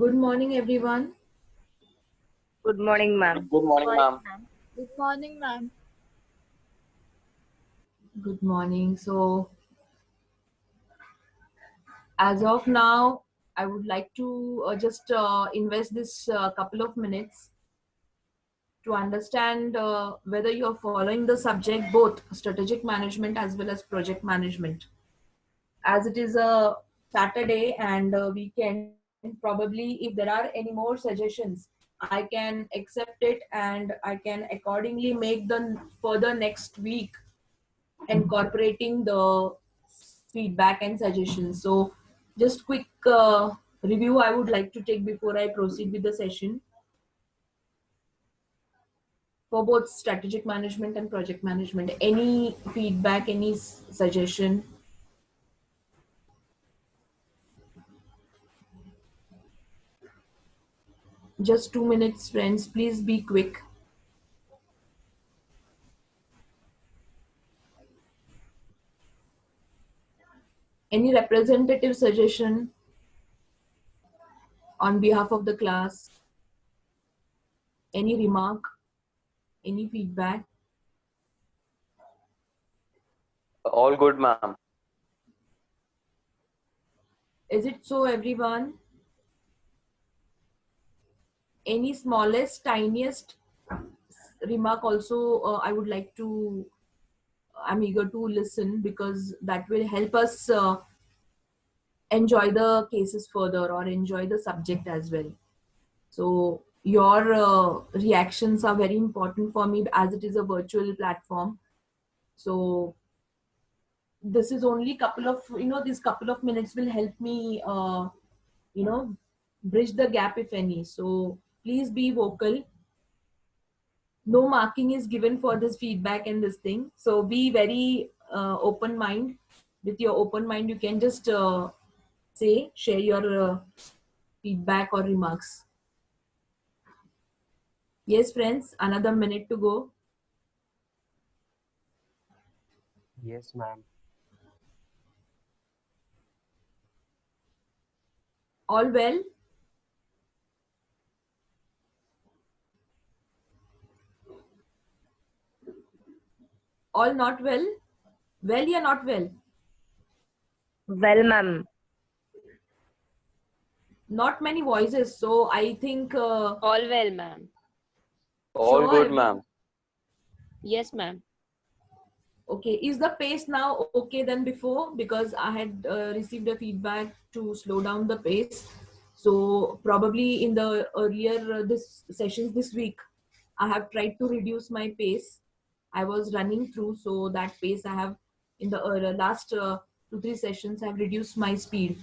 Good morning, everyone. Good morning, ma'am. Good morning, ma'am. Good morning, ma'am. Good morning. As of now, I would like to just invest this couple of minutes to understand whether you are following the subject, both strategic management as well as project management. As it is a Saturday and weekend, probably if there are any more suggestions, I can accept it and I can accordingly make the further next week incorporating the feedback and suggestions. So just quick review I would like to take before I proceed with the session for both strategic management and project management. Any feedback, any suggestion? Just 2 minutes, friends. Please be quick. Any representative suggestion on behalf of the class? Any remark? Any feedback? All good, ma'am. Is it so, everyone? Any smallest, tiniest remark also I would like to, I'm eager to listen because that will help us enjoy the cases further or enjoy the subject as well. So your reactions are very important for me as it is a virtual platform. So this is only couple of, these couple of minutes will help me, you know, bridge the gap if any. So please be vocal. No marking is given for this feedback and this thing. So be very open mind. With your open mind, you can just share your feedback or remarks. Yes, friends, another minute to go. Yes, ma'am. All well? All not well? Well, you're not well. Well, ma'am. Not many voices. So I think. All well, ma'am. All Sure, good, everyone. ma'am. Yes, ma'am. Okay, is the pace now okay than before? Because I had received a feedback to slow down the pace. So probably in the earlier this sessions this week, I have tried to reduce my pace. I was running through, so that pace I have in the last 2 3 sessions have reduced my speed.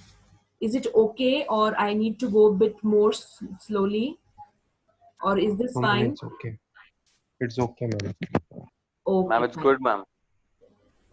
Is it okay, or I need to go a bit more slowly, or is this No, ma'am, fine? it's okay. It's okay, ma'am. Okay, Ma'am, it's fine. good, ma'am.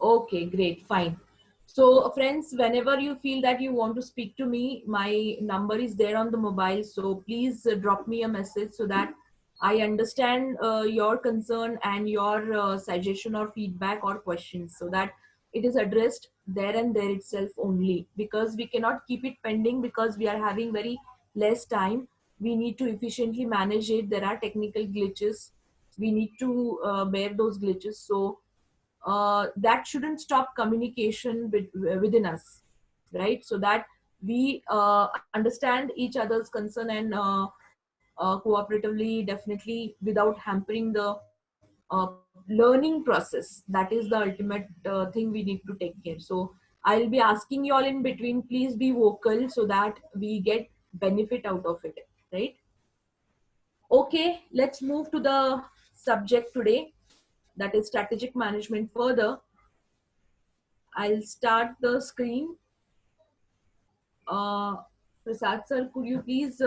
Okay, great, fine. So, friends, whenever you feel that you want to speak to me, my number is there on the mobile. So, please drop me a message so that I understand your concern and your suggestion or feedback or questions so that it is addressed there and there itself only, because we cannot keep it pending because we are having very less time. We need to efficiently manage it. There are technical glitches. We need to bear those glitches. So, that shouldn't stop communication within us, right? So that we understand each other's concern and cooperatively, definitely, without hampering the learning process. That is the ultimate thing we need to take care. So I'll be asking you all in between, please be vocal so that we get benefit out of it, right? Okay, let's move to the subject today, that is strategic management further. I'll start the screen. Uh, Prasad sir, could you please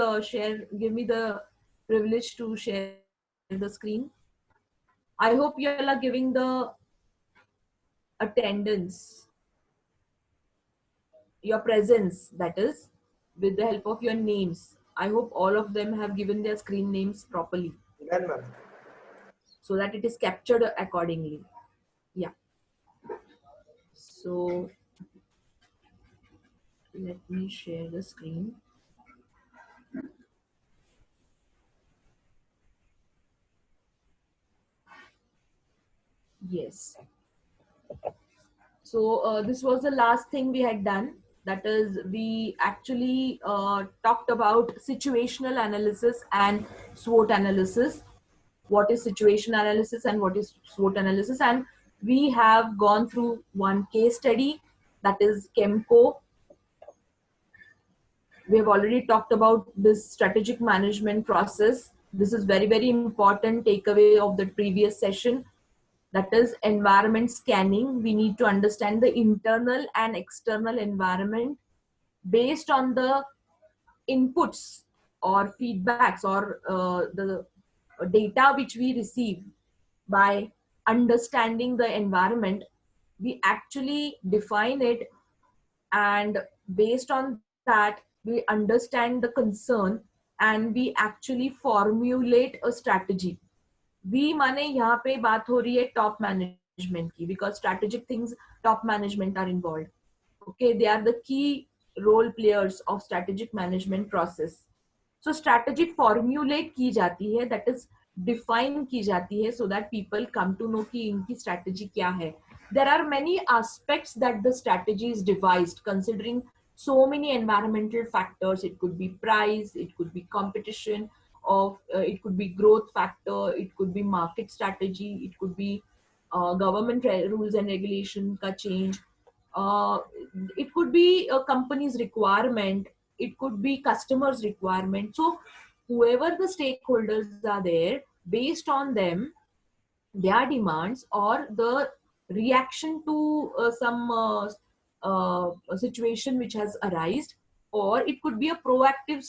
give me the privilege to share the screen? I hope you all are giving the attendance, your presence, that is, with the help of your names. I hope all of them have given their screen names properly so that it is captured accordingly. Yeah. So let me share the screen. Yes. So this was the last thing we had done. That is, we actually talked about situational analysis and SWOT analysis. What is situation analysis and what is SWOT analysis? And we have gone through one case study, that is Chemco. We have already talked about this strategic management process. This is very, very important takeaway of the previous session. That is environment scanning. We need to understand the internal and external environment based on the inputs or feedbacks or the data which we receive. By understanding the environment, we actually define it, and based on that we understand the concern and we actually formulate a strategy. We माने यहाँ पे बात हो रही है top management की, because strategic things top management are involve. Okay, they are the key role players of strategic management process. So strategy formulate की जाती है, दैट इज डिफाइन की जाती है, so that people come to know कि इनकी strategy क्या है. There are many aspects that the strategy is devised considering so many environmental factors. It could be price, it could be competition of it could be growth factor, it could be market strategy, it could be government rules and regulation ka change, uh, it could be a company's requirement, it could be customers requirement. So whoever the stakeholders are there, based on them, their demands or the reaction to a situation which has arisen, or it could be a proactive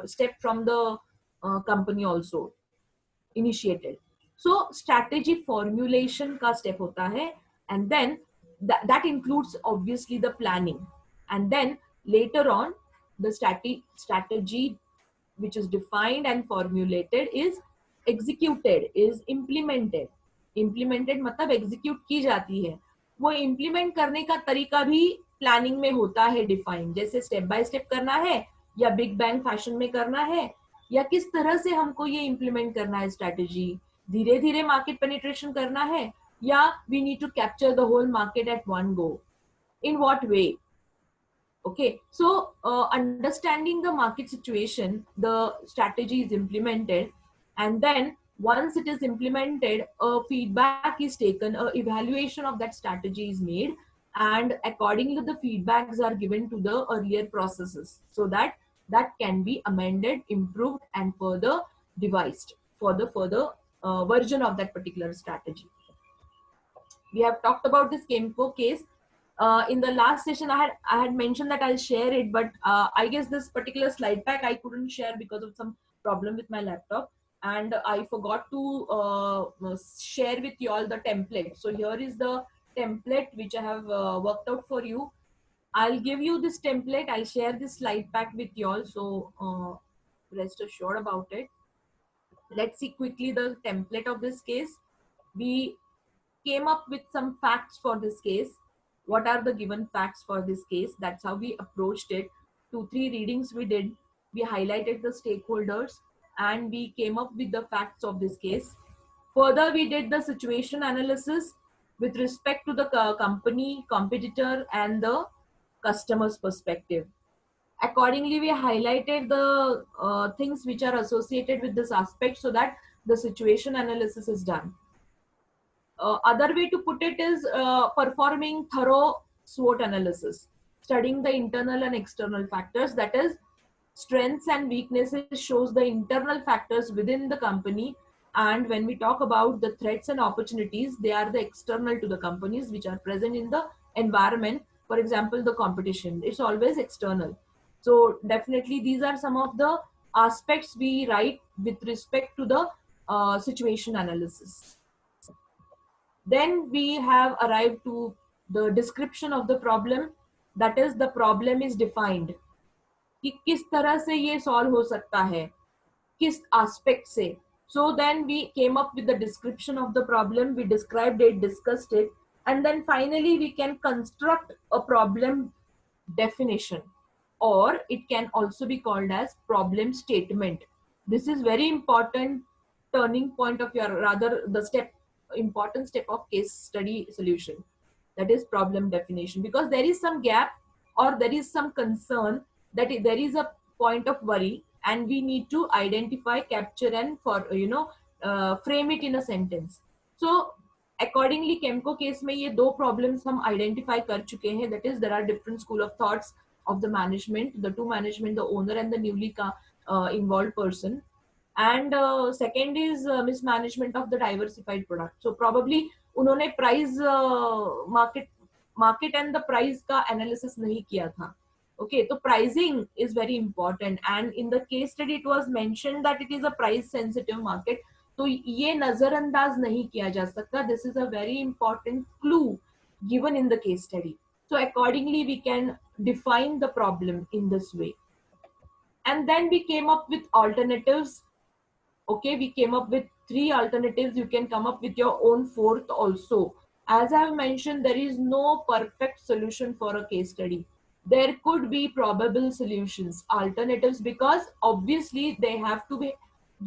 step from the company also initiated. So strategy formulation ka step hota hai, and then that includes obviously the planning, and then later on the strategy which is defined and formulated is executed, is implemented. implemented मतलब execute की जाती है. वो implement करने का तरीका भी planning में होता है define, जैसे step by step करना है या big bang fashion में करना है, या किस तरह से हमको ये implement करना है strategy, धीरे धीरे market penetration करना है, या we need to capture the whole market at one go, in what way. Okay, so understanding the market situation, the strategy is implemented, and then once it is implemented, a feedback is taken, a evaluation of that strategy is made, and accordingly the feedbacks are given to the earlier processes, so that that can be amended, improved, and further devised for the further version of that particular strategy. We have talked about this Chemco case. In the last session, I had mentioned that I'll share it, but I guess this particular slide pack I couldn't share because of some problem with my laptop, and I forgot to share with you all the template. So here is the template which I have worked out for you. I'll give you this template. I'll share this slide pack with you all, so rest assured about it. Let's see quickly the template of this case. We came up with some facts for this case. What are the given facts for this case? That's how we approached it. 2-3 readings we did. We highlighted the stakeholders and we came up with the facts of this case. Further, we did the situation analysis with respect to the company, competitor, and the customer's perspective. Accordingly, we highlighted the things which are associated with this aspect so that the situation analysis is done. Other way to put it is performing thorough SWOT analysis, studying the internal and external factors, that is strengths and weaknesses shows the internal factors within the company, and when we talk about the threats and opportunities, they are the external to the companies which are present in the environment. For example, the competition, it's always external. So definitely these are some of the aspects we write with respect to the situation analysis. Then we have arrived to the description of the problem, that is the problem is defined कि किस तरह से ये solve हो सकता है, किस aspect से. So then we came up with the description of the problem, we described it, discussed it, and then finally we can construct a problem definition, or it can also be called as problem statement. This is very important turning point of your, rather the step important step of case study solution, that is problem definition, because there is some gap or there is some concern that there is a point of worry and we need to identify, capture and for frame it in a sentence. So accordingly Kemco case में ये दो problems हम identify कर चुके हैं, that is there are different school of thoughts of the management, the two management, the owner and the newly involved person. And second is mismanagement of the diversified product. So probably उन्होंने price market and the price का analysis नहीं किया था. Okay, so pricing is very important, and in the case study it was mentioned that it is a price sensitive market. तो ये नजरअंदाज नहीं किया जा सकता. This is a very important clue given in the case study. So accordingly we can define the problem in this way. And then we came up with alternatives. Okay, we came up with 3 alternatives. You can come up with your own 4th also. As I have mentioned, there is no perfect solution for a case study. There could be probable solutions, alternatives, because obviously they have to be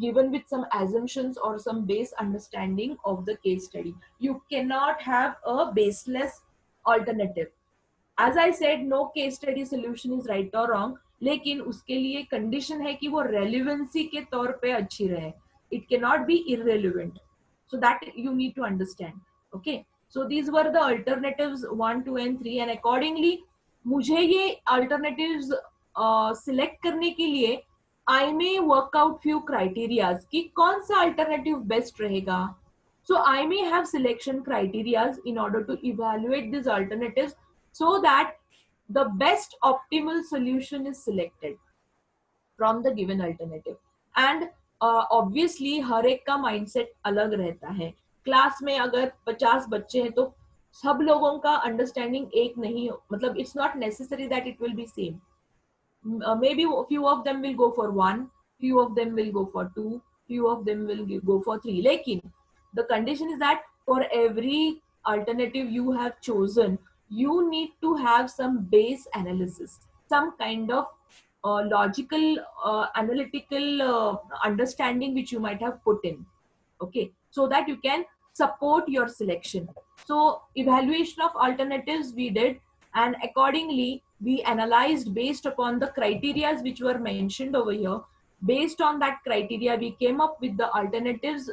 given with some assumptions or some base understanding of the case study. You cannot have a baseless alternative. As I said, no case study solution is right or wrong, लेकिन उसके लिए condition है कि वो relevancy के तौर पे अच्छी रहे. It cannot be irrelevant. So that you need to understand. Okay. So these were the alternatives 1, 2 and 3, and accordingly मुझे ये alternatives select करने के लिए I may work out few criterias कि कौन सा alternative best रहेगा. So I may have selection criterias in order to evaluate these alternatives so that the best optimal solution is selected from the given alternative. And obviously हर एक का mindset अलग रहता है. Class में अगर 50 बच्चे हैं तो सब लोगों का अंडरस्टैंडिंग एक नहीं, मतलब it's not necessary that it will be same. Maybe few of them will go for 1, few of them will go for 2, few of them will go for 3. लेकिन the condition is that for every alternative you have chosen, you need to have some base analysis, some kind of logical, analytical understanding which you might have put in. Okay, so that you can support your selection. So evaluation of alternatives we did, and accordingly we analyzed based upon the criteria which were mentioned over here. Based on that criteria we came up with the alternatives,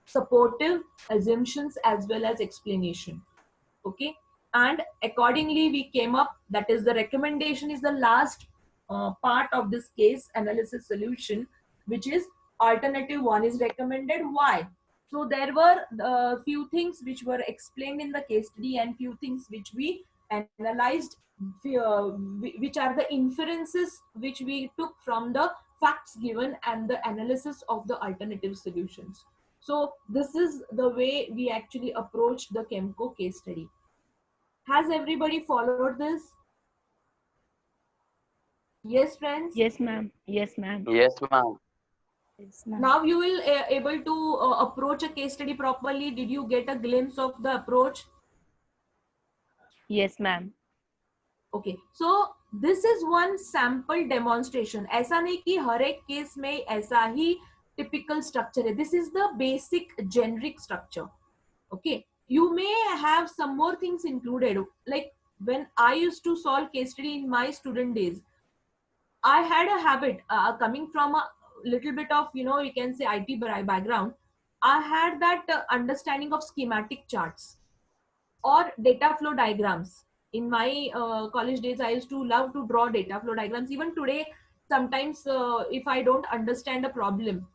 supportive, assumptions as well as explanation. Okay, and accordingly we came up, that is the recommendation is the last part of this case analysis solution, which is alternative 1 is recommended. Why? So there were a few things which were explained in the case study and few things which we analyzed, which are the inferences which we took from the facts given and the analysis of the alternative solutions. So this is the way we actually approached the Kemco case study. Has everybody followed this? Yes, friends? Yes, ma'am. Yes, ma'am. Yes, ma'am. Yes, ma'am. Now you will able to approach a case study properly. Did you get a glimpse of the approach? Yes, ma'am. Okay, so this is one sample demonstration. ऐसा नहीं कि हर एक case में ऐसा ही typical structure है. This is the basic generic structure. Okay, you may have some more things included. Like when I used to solve case study in my student days, I had a habit coming from a little bit of, you can say IT background. I had that understanding of schematic charts or data flow diagrams. In my college days, I used to love to draw data flow diagrams. Even today, sometimes if I don't understand a problem,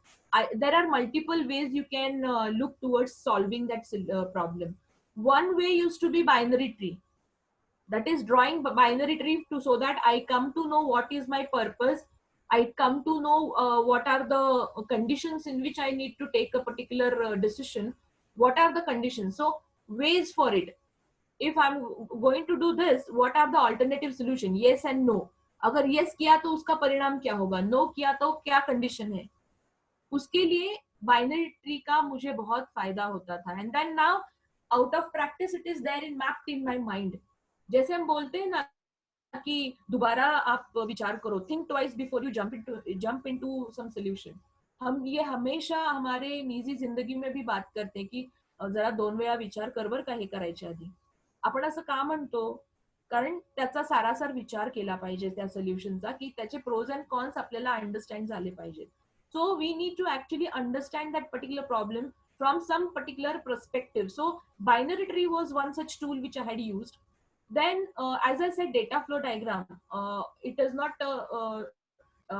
there are multiple ways you can look towards solving that problem. One way used to be binary tree. That is drawing binary tree so that I come to know what is my purpose. I come to know what are the conditions in which I need to take a particular decision. What are the conditions? So ways for it. If I'm going to do this, what are the alternative solution? Yes and no. अगर yes किया तो उसका परिणाम क्या होगा? No किया तो क्या condition है? उसके लिए binary tree का मुझे बहुत फायदा होता था. And then now out of practice it is there in mapped in my mind. जैसे हम बोलते हैं ना कि दोबारा आप विचार करो, think twice before you jump into some solution. हम ये हमेशा हमारे निजी जिंदगी में भी बात करते हैं कि जरा 2 वेळा विचार कर बर का हे करायच्या आधी. आपण असं का म्हणतो? कारण त्याचा सारासार विचार केला पाहिजे त्या सोल्युशनचा, की त्याचे प्रोज अँड कॉन्स आपल्याला अंडरस्टँड झाले पाहिजेत. So we need to actually understand that particular problem from some particular perspective. So binary tree was one such tool which I had used. Then as I said, data flow diagram, it is not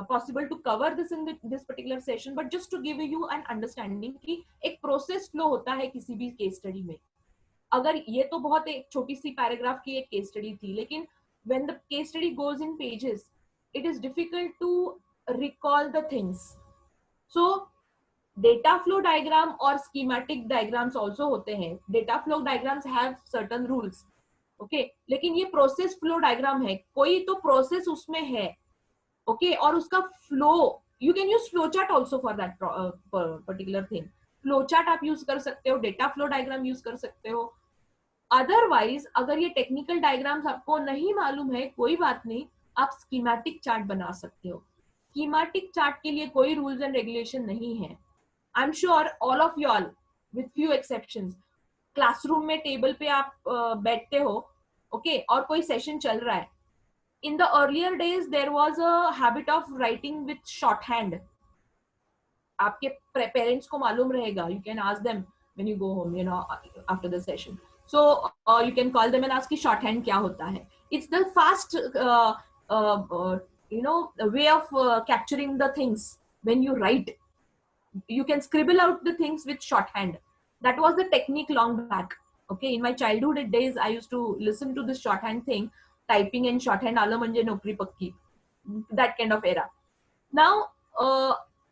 possible to cover this in this particular session, but just to give you an understanding कि एक process flow होता है किसी भी case study में. अगर ये तो बहुत एक छोटी सी पैराग्राफ की एक केस स्टडी थी, लेकिन when the case study goes in pages, it is difficult to recall the things. So data flow diagram और schematic diagrams also होते हैं. Data flow diagrams have certain rules, okay? लेकिन ये process flow diagram है, कोई तो process उसमें है, okay? और उसका flow, you can use flow chart also for that particular thing. Flow chart आप use कर सकते हो, data flow diagram use कर सकते हो. अदरवाइज अगर ये टेक्निकल डायग्राम्स आपको नहीं मालूम है, कोई बात नहीं, आप स्कीमेटिक चार्ट बना सकते हो. स्कीमेटिक चार्ट के लिए कोई रूल्स एंड रेगुलेशन नहीं है. I am sure all of you all with few exceptions, classroom में टेबल पे आप बैठते हो, ओके, और कोई सेशन चल रहा है. In the earlier days there was a habit of writing with shorthand. आपके पेरेंट्स को मालूम रहेगा, you can ask them when you go home, you know, after the session. So you can call them and ask कि shorthand क्या होता है. It's the fast, way of capturing the things when you write. You can scribble out the things with shorthand. That was the technique long back. Okay, in my childhood days, I used to listen to this shorthand thing, typing in shorthand आलं म्हणजे नोकरी पक्की. That kind of era. Now,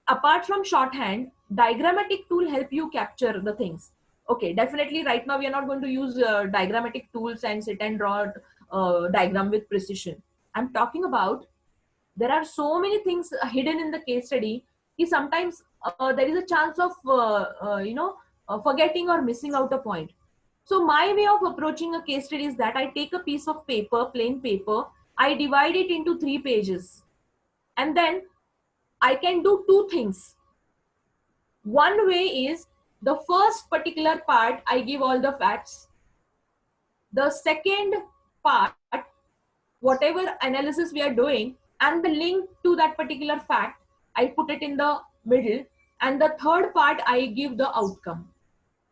apart from shorthand, diagrammatic tool help you capture the things. Okay, definitely right now we are not going to use diagrammatic tools and sit and draw diagram with precision. I'm talking about there are so many things hidden in the case study कि sometimes there is a chance of forgetting or missing out a point. So my way of approaching a case study is that I take a piece of paper, plain paper, I divide it into 3 pages, and then I can do 2 things. One way is the first particular part, I give all the facts. The second part, whatever analysis we are doing, and the link to that particular fact, I put it in the middle. And the third part, I give the outcome,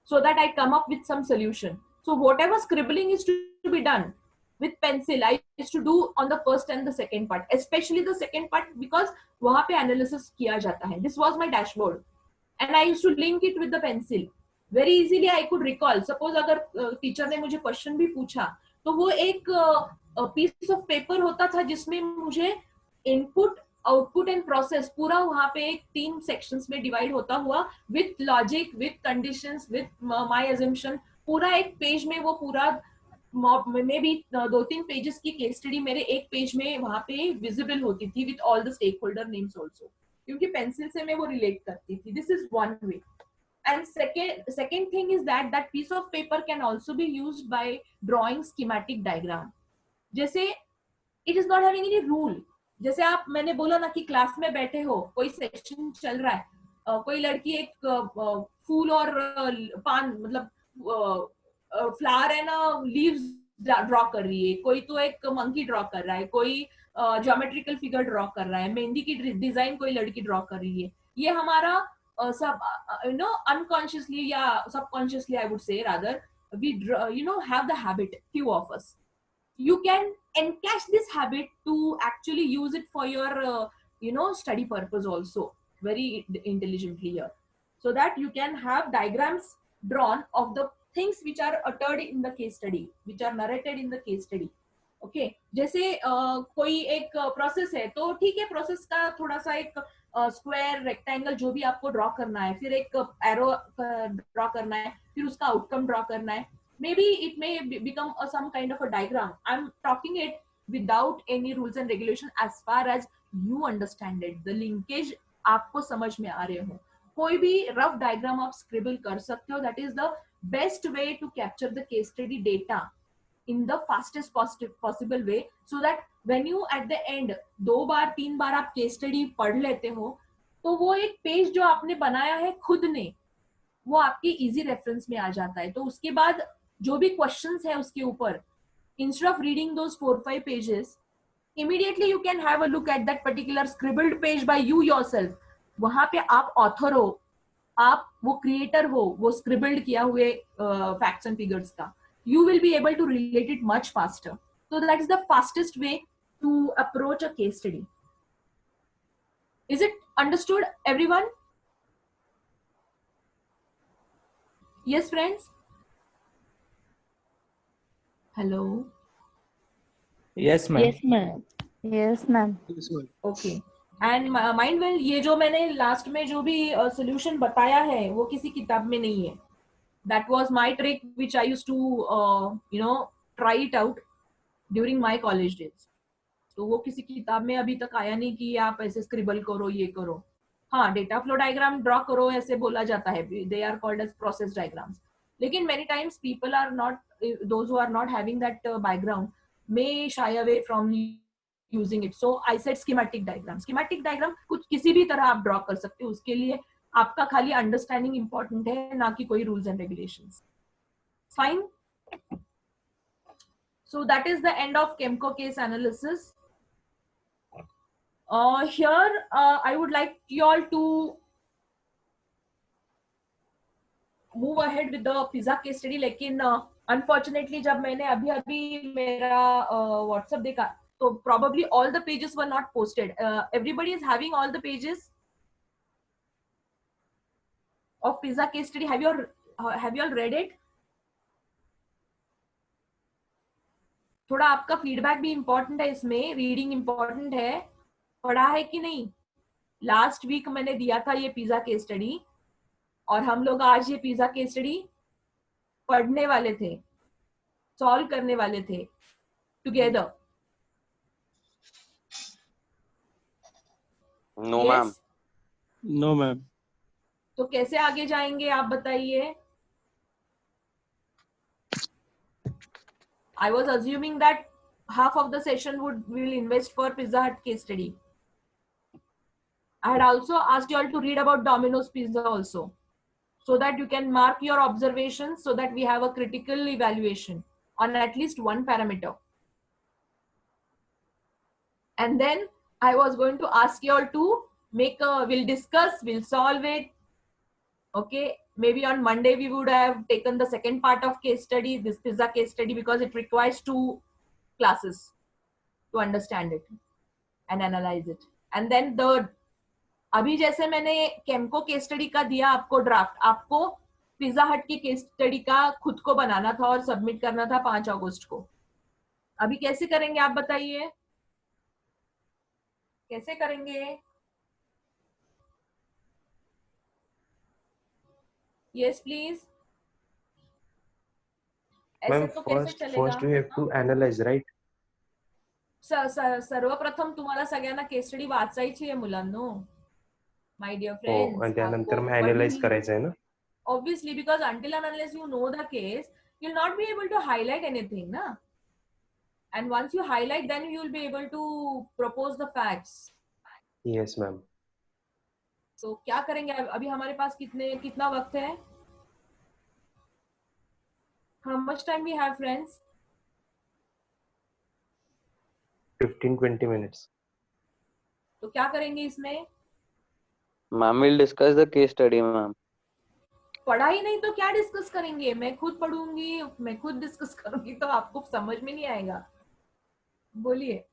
so that I come up with some solution. So whatever scribbling is to be done with pencil, I used to do on the first and the second part, especially the second part, because वहाँ पे analysis किया जाता है. This was my dashboard. And I used to link it with the pencil. Very easily I could recall. Suppose अगर teacher ने मुझे question भी पूछा, तो वो एक पीस ऑफ पेपर होता था जिसमें मुझे इनपुट, आउटपुट एंड प्रोसेस पूरा वहां पे एक 3 सेक्शंस में डिवाइड होता हुआ, with logic, with conditions, with my assumption, पूरा एक पेज में वो पूरा मे बी 2-3 पेजेस की केस स्टडी मेरे एक पेज में वहां पे विजिबल होती थी with all the stakeholder names also, क्योंकि पेंसिल से मैं वो रिलेट करती थी. This is one way. And second thing is that piece of paper can also be used by drawing schematic diagram. जैसे it is not having any rule. जैसे आप, मैंने बोला ना कि क्लास में बैठे हो, कोई सेशन चल रहा है, कोई लड़की एक फूल और पान, मतलब फ्लावर एंड लीव्स ड्रॉ कर रही है, कोई तो एक मंकी ड्रॉ कर रहा है, कोई ज्योमेट्रिकल फिगर ड्रॉ कर रहा है, मेहंदी की डिजाइन कोई लड़की ड्रॉ कर रही है. ये हमारा सब unconsciously या subconsciously, I would say rather, we have the habit, few of us. You can encash this habit to actually use it for your study purpose also very intelligently here, so that you can have diagrams drawn of the things which are uttered in the case study, which are narrated in the case study. Okay, जैसे कोई एक process है, तो ठीक है, process का थोड़ा सा एक स्क्वायर, रेक्टेंगल, जो भी आपको ड्रॉ करना है, फिर एक एरो ड्रॉ करना है, फिर उसका आउटकम ड्रॉ करना है. Maybe it may become some kind of a diagram. I'm talking it without any rules and regulation as far as you understand it. The linkage आपको समझ में आ रहे हो. कोई भी rough diagram आप scribble कर सकते हो. That is the best way to capture the case study data in the fastest possible way, so that when you at the end 2 बार 3 बार आप case study पढ़ लेते हो, तो वो एक पेज जो आपने बनाया है खुद ने, वो आपके इजी रेफरेंस में आ जाता है. तो उसके बाद जो भी क्वेश्चंस है उसके ऊपर, instead of reading those 4-5 pages, immediately you can have a look at that particular scribbled page by you yourself. वहां पे आप ऑथर हो, आप वो क्रिएटर हो वो scribbled किया हुए facts and figures का. You will be able to relate it much faster. So that is the fastest way to approach a case study. Is it understood, everyone? Yes, friends? Hello? Yes, ma'am. Yes, ma'am. Yes, ma'am. Okay. And mind well, ये जो मैंने last में जो भी solution बताया है वो किसी किताब में नहीं है. That was my trick which I used to try it out during my college days. तो वो किसी किताब में अभी तक आया नहीं कि आप ऐसे स्क्रिबल करो, ये करो. हाँ, डेटा फ्लो डायग्राम ड्रॉ करो ऐसे बोला जाता है, they are called as process diagrams. लेकिन many times people are not, those who are not having that background may shy away from using it. So I said schematic diagram. Schematic diagram कुछ किसी भी तरह आप draw कर सकते हो. उसके लिए आपका खाली अंडरस्टैंडिंग इंपॉर्टेंट है, ना कि कोई rules and regulations. Fine. So that is the end of Kemco case analysis. Here I would like you all to move ahead with the pizza case study. लेकिन अनफॉर्चुनेटली जब मैंने अभी मेरा व्हाट्सएप देखा तो probably all the pages were not posted. Everybody is having all the pages of pizza case study. Have you all read it? थोड़ा आपका feedback भी इम्पोर्टेंट है इसमें. रीडिंग इम्पोर्टेंट है. पढ़ा है कि नहीं? लास्ट वीक मैंने दिया था ये पिज्जा केस स्टडी और हम लोग आज ये पिज्जा केस स्टडी पढ़ने वाले थे, सॉल्व करने वाले थे together. No, ma'am. No, ma'am. तो कैसे आगे जाएंगे आप बताइए? I was assuming that half of the session we will invest for Pizza Hut case study. I had also asked you all to read about Domino's Pizza also, so that you can mark your observations, so that we have a critical evaluation on at least one parameter. And then I was going to ask you all to we'll discuss, we'll solve it. Okay, maybe on Monday we would have taken the second part of case study, this pizza case study, because it requires 2 classes to understand it and analyze it. And then अभी जैसे मैंने Chemco case study का दिया आपको draft, आपको pizza हट की case study का खुद को बनाना था और सबमिट करना था 5 अगस्त को. अभी कैसे करेंगे आप बताइए? कैसे करेंगे? Yes please. ऐसे Ma'am, तो कैसे first चलेगा? we have to analyze, right? सर्वप्रथम तुम्हाला सगळ्यांना केस स्टडी वाचायची आहे मुलांनो, माय डियर फ्रेंड्स. हो, आणि त्यानंतर मग analyze करायचं आहे ना? Obviously, because until and unless you know the case, you'll not be able to highlight anything, na? And once you highlight, then you'll be able to propose the facts. Yes, ma'am. So क्या करेंगे अभी? हमारे पास कितना वक्त है? How much time we have, friends? 15-20 minutes. तो क्या करेंगे इसमें? Ma'am will discuss the case study, ma'am. पढ़ा ही नहीं तो क्या डिस्कस करेंगे? मैं खुद पढ़ूंगी, मैं खुद डिस्कस करूंगी तो आपको समझ में नहीं आएगा. बोलिए.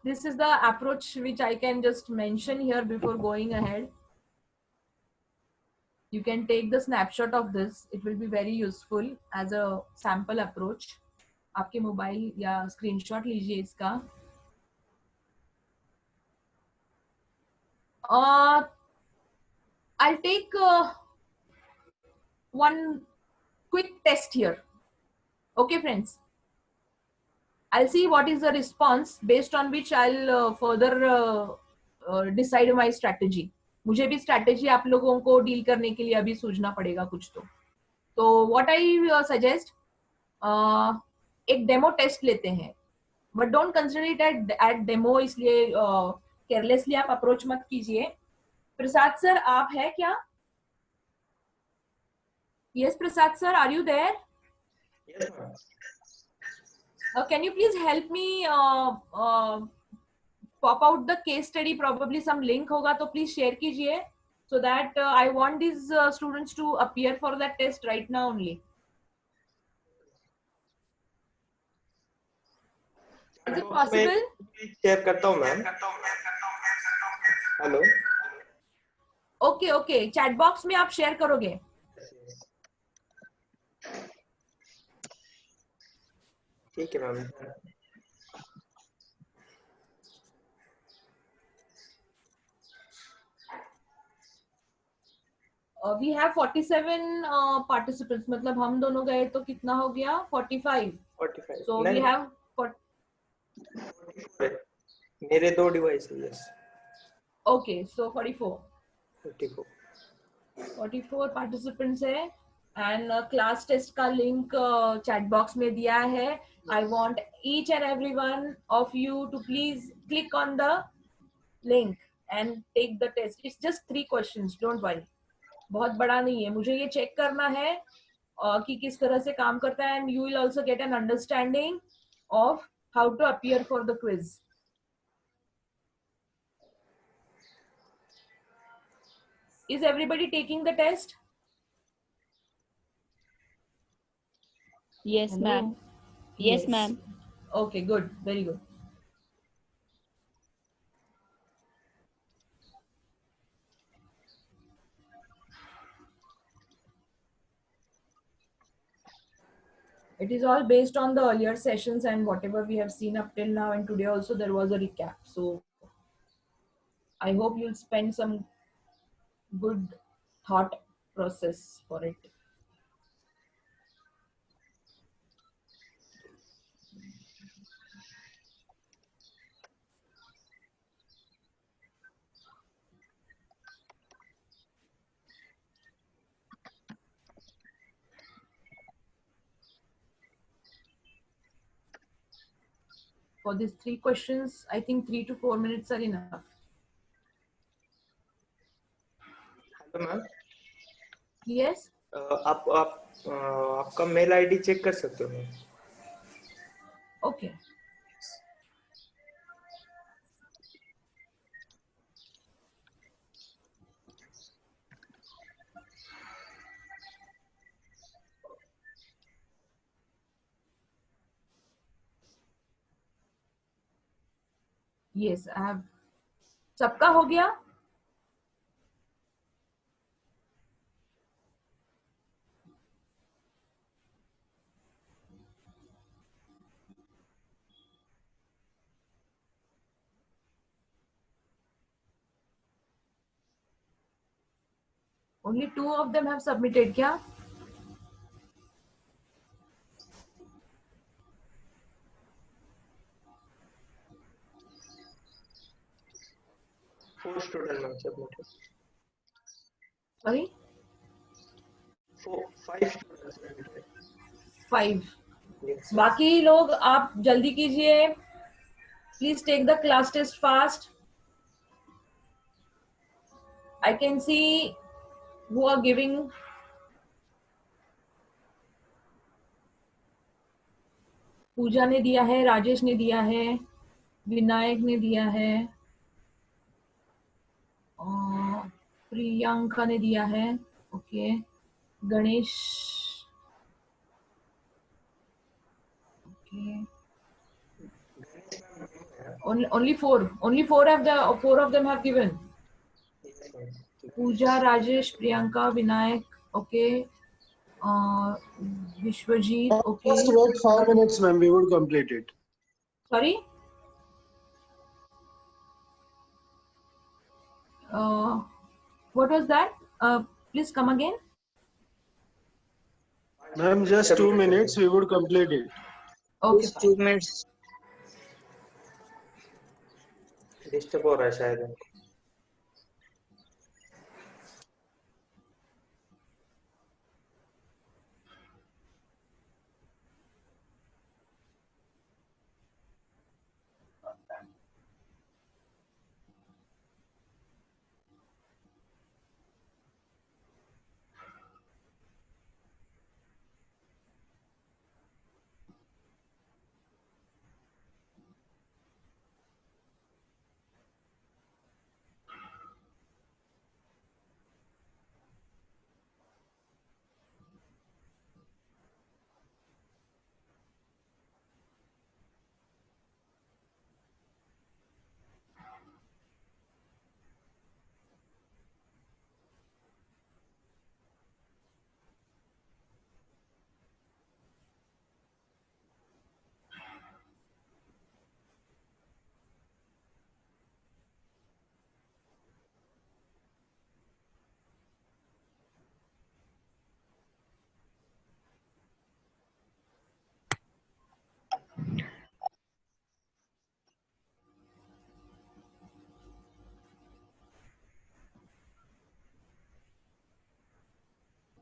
This is the approach which I can just mention here before going ahead. You can take the snapshot of this. It will be very useful as a sample approach. आपके मोबाइल या स्क्रीनशॉट लीजिए इसका. I'll take one quick test here. Okay, friends. I'll see what is the response, based on which I'll further decide my strategy. मुझे भी strategy आप लोगों को deal करने के लिए अभी सूझना पड़ेगा कुछ तो. तो what I suggest, एक demo test लेते हैं. But don't consider it at demo, इसलिए carelessly आप approach मत कीजिए. प्रसाद सर आप है क्या? Yes, Prasad sir, are you there? Yes, ma'am. Can you please help me pop out the case study? Probably some link होगा तो please share कीजिए so that I want these students to appear for that test right now only. Is it possible? Share करता हूँ ma'am. Hello. Okay, okay. Chat box में आप share करोगे. ठीक है मैम. We have 47 participants. मतलब हम दोनों गए तो कितना हो गया? 45. 45. So we have मेरे 2 डिवाइस है. यस. okay. So 44. 54. 44 participants है and class test का link chat box में दिया है. I want each and every one of you to please click on the link and take the test. It's just 3 questions. Don't worry. बहुत बड़ा नहीं है. मुझे ये check करना है कि किस तरह से काम करता है and you will also get an understanding of how to appear for the quiz. Is everybody taking the test? Yes, Hello? ma'am. Yes, ma'am. Okay, good. Very good. It is all based on the earlier sessions and whatever we have seen up till now, and today also there was a recap. So I hope you'll spend some good thought process for it. For these 3 questions, I think 3 to 4 minutes are enough. Hello ma'am. Yes? आप आपका mail ID check कर सकते हो ma'am. Okay. Yes, I have. सबका हो गया? Only 2 of them have submitted क्या? Four student ma'am submitted. Sorry? 5 students submitted. 5. Yes. बाकी लोग आप जल्दी कीजिए. Please take the class test fast. I can see who are giving. पूजा ने दिया है, राजेश ने दिया है, विनायक ने दिया है, प्रियंका ने दिया है. Okay. Ganesh. Okay. Only 4. Only 4 have the 4 of them have given. Pooja, Rajesh, Priyanka, Vinayak. Okay. Vishwajit. Okay. Just wait 5 minutes, ma'am. We would complete it. Sorry. What was that? Please come again. Ma'am, just 2 minutes. We would complete it. Okay. Just 2 minutes. Disturb हो रहा है शायद.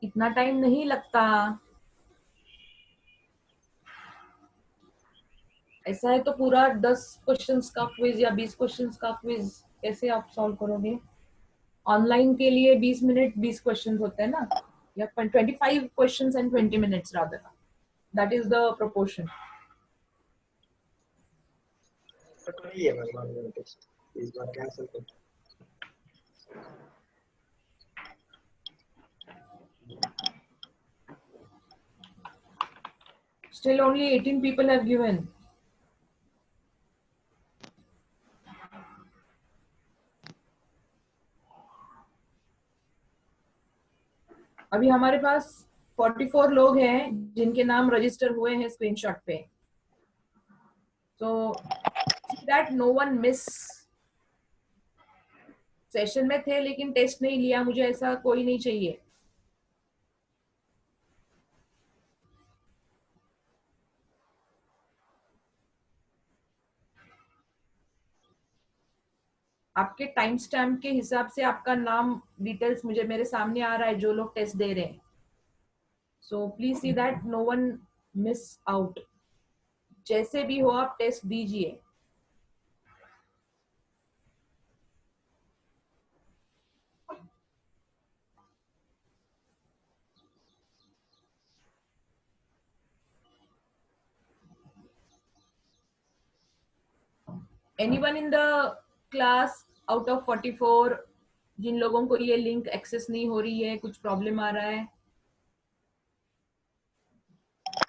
इतना time नहीं लगता। ऐसा है तो पूरा 10 क्वेश्चंस का क्विज या 20 क्वेश्चंस का क्विज कैसे आप सॉल्व करोगे? ऑनलाइन के लिए 20 मिनट 20 क्वेश्चंस होते हैं ना, या 25 questions and 20 minutes rather, that is the proportion. तो नहीं है मैम ऑनलाइन टेस्ट, इस बार कैंसिल कर दो। Still only 18 people have given. अभी हमारे पास 44 लोग हैं जिनके नाम रजिस्टर हुए हैं स्क्रीनशॉट पे। So see that no one miss। Session में थे लेकिन टेस्ट नहीं लिया, मुझे ऐसा कोई नहीं चाहिए। आपके टाइम स्टैम्प के हिसाब से आपका नाम डिटेल्स मुझे मेरे सामने आ रहा है, जो लोग टेस्ट दे रहे हैं। So please see that no one miss out. जैसे भी हो आप टेस्ट दीजिए। Anyone in the class out of 44 जिन लोगों को ये लिंक एक्सेस नहीं हो रही है, कुछ प्रॉब्लम आ रहा है?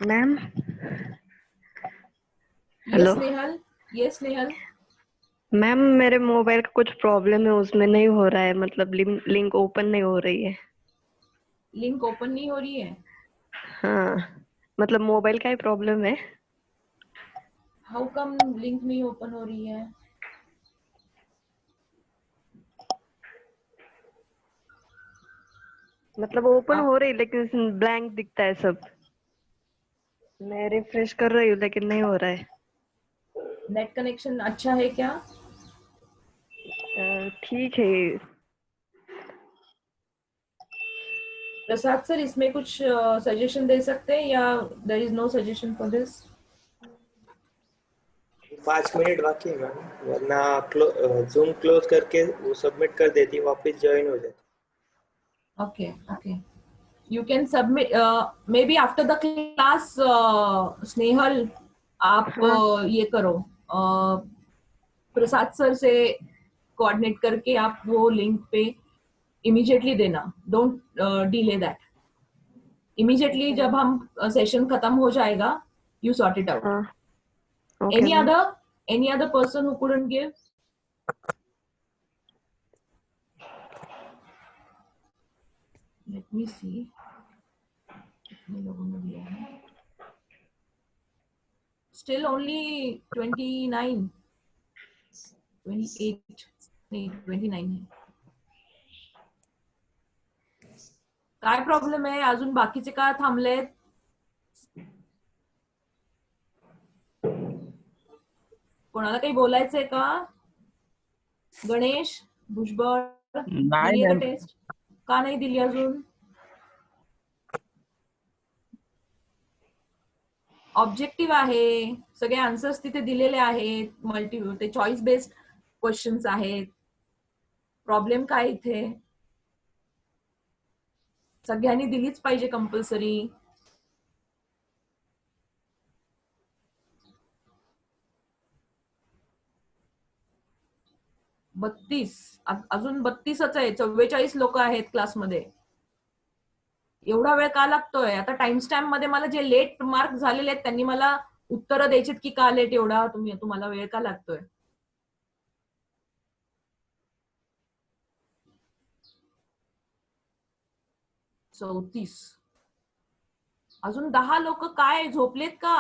Ma'am yes hello Nehal. Yes Nehal. Ma'am, मेरे मोबाइल का कुछ प्रॉब्लम है, उसमें नहीं हो रहा है, मतलब लिंक ओपन नहीं हो रही है। लिंक ओपन नहीं हो रही है? हाँ, मतलब मोबाइल का ही प्रॉब्लम है। हाउ कम लिंक नहीं ओपन हो रही है? मतलब ओपन आप हो रही लेकिन ब्लैंक दिखता है सब। मैं रिफ्रेश कर रही हूँ लेकिन नहीं हो रहा है। नेट कनेक्शन अच्छा है क्या? ठीक है। प्रसाद सर, इसमें कुछ सजेशन दे सकते हैं या there is no suggestion for this? 5 minute बाकी है मैम, वरना जूम क्लोज करके वो सबमिट कर देती, वापस ज्वाइन हो जाती। Okay okay, you can submit may be after the class. Snehal, आप हाँ ये करो, प्रसाद सर से कोऑर्डिनेट करके आप वो लिंक पे इमीडिएटली देना। Don't delay that. Immediately okay जब मैम। हम सेशन खत्म हो जाएगा, यू सॉर्ट इट आउट। हाँ okay ma'am. Any other person who couldn't give? Let me see कितने लोगों ने दिया है। स्टिल ओनली 29, 28 नहीं 29 है। काय प्रॉब्लेम आहे? अजून बाकीचे का थांबलेत? कोणाला काही बोलायचंय का? गणेश भुजबळ नाही दिली का मॅम. टेस्ट? का नाही दिली अजून? ऑब्जेक्टिव्ह आहे, सगळे आन्सर्स तिथे दिलेले आहेत, मल्टी ते चॉईस बेस्ड क्वेश्चन्स आहेत। प्रॉब्लेम काय इथे? सगळ्यांनी दिलीच पाहिजे कंपल्सरी। 32 अजून 32च आहे, 44 लोक आहेत क्लासमध्ये। एवढा वेळ का लागतोय? आता टाइम स्टॅम्प मध्ये मला जे लेट मार्क झालेले आहेत त्यांनी मला उत्तर द्यायचे की का लेट एवढा, तुम्हाला वेळ का लागतोय? चौतीस, अजून 10 लोक काय झोपलेत का?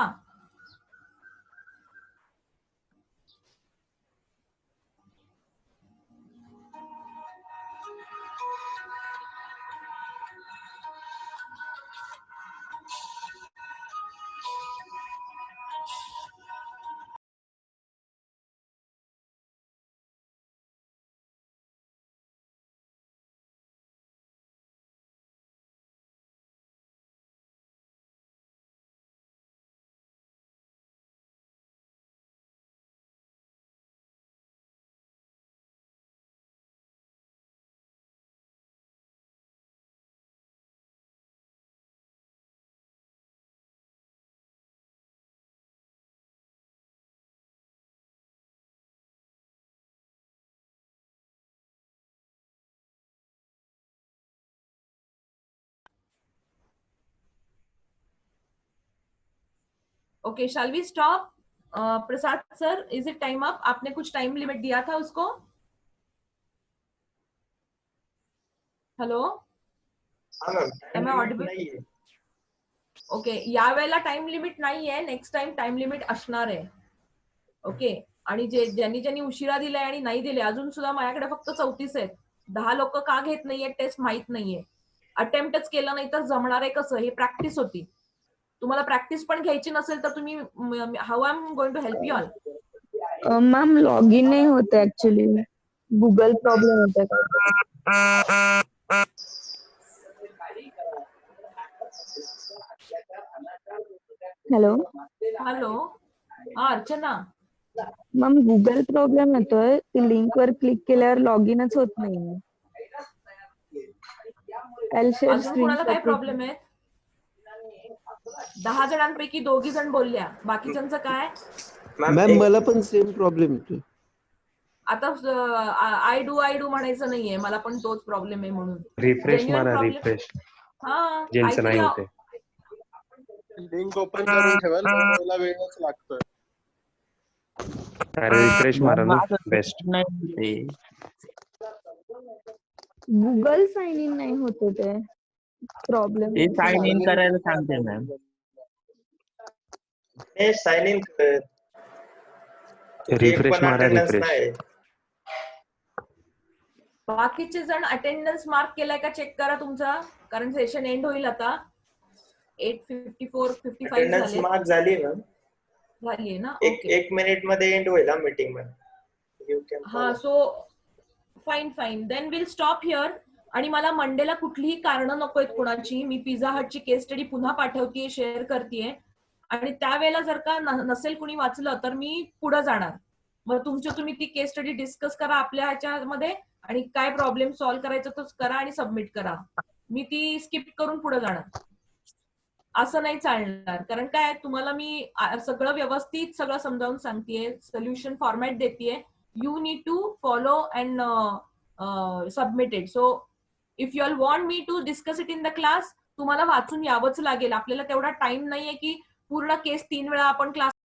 Okay, shall we stop? Prasad sir, is it time up? आपने कुछ टाइम लिमिट दिया था उसको? हेलो, हाँ मैम, Am I audible? नाही आहे. ओके, या वेळेला टाइम लिमिट नाहीये, नेक्स्ट टाइम टाइम लिमिट असणार आहे. ओके, आणि ज्यांनी उशिरा दिलाय आणि नाही दिले, अजून सुद्धा माझ्याकडे फक्त 34 आहेत. 10 लोक का घेत नाहीये टेस्ट माहित नाहीये. अटेम्प्टच केलं नाही तर जमणार आहे कसं? ही प्रॅक्टिस होती. तुम्हाला प्रॅक्टिस पण घ्यायची नसेल तर तुम्ही how I am going to help you all? Ma'am login नहीं होते एक्चुअली, गूगल प्रॉब्लम होता है. हेलो हॅलो, हा अर्चना. मॅम गूगल प्रॉब्लेम येतोय, ती लिंक वर क्लिक केल्यावर लॉगिनच होत नाहीये. I'll share अजून कोणाला काय screenshot. प्रॉब्लेम आहे? 10 जणांपैकी 2 जण बोलल्या, बाकीच्यांचं काय? मॅम मला पण सेम प्रॉब्लेम येतोय. आता आय डू म्हणायचं नाहीये, मला पण तोच प्रॉब्लेम आहे म्हणून. रिफ्रेश Genuine मारा, problem? रिफ्रेश. हा, ज्यांचं नाही काहीतरी होते. लिंक ओपन करून ठेवाल, पण मला वेळच लागतोय. अरे रिफ्रेश मारा ना, बेस्ट. गूगल साइन इन नहीं होते थे, प्रॉब्लेम. साइन इन करायला सांगते मॅम. हे साइन इन कर. रिफ्रेश मारा, अटेंडन्स रिफ्रेश. नाही. बाकीचे जण अटेंडन्स मार्क केलाय का चेक करा तुमचा, कारण सेशन एंड होईल आता. 8:54, 55 अटेंडन्स झाले. मार्क झाली मॅम. झालीये ना? ओके. एक मिनिट मध्ये एंड होईल हा मीटिंग मध्ये. हा, so fine then will stop here. आणि मला मंडेला कुठलीही कारणं नकोयत कुणाची. मी पिझ्झा हटची केस स्टडी पुन्हा पाठवतेय, शेअर करतेय. आणि त्यावेळेला जर का नसेल कुणी वाचलं तर मी पुढे जाणार. मग तुम्ही ती केस स्टडी डिस्कस करा आपल्या ह्याच्यामध्ये, आणि काय प्रॉब्लेम सॉल्व्ह करायचं तो करा आणि सबमिट करा. मी ती स्किप करून पुढे जाणार. असं नाही चालणार, कारण काय, तुम्हाला मी सगळं व्यवस्थित सगळं समजावून सांगतेय, सोल्युशन फॉर्मॅट देतेय. You need to follow and submit it. So if you all want me to discuss it in the class, तुम्हाला वाचून यावंच लागेल. आपल्याला तेवढा टाइम नाहीये की पूर्ण केस 3 वेळा आपण क्लास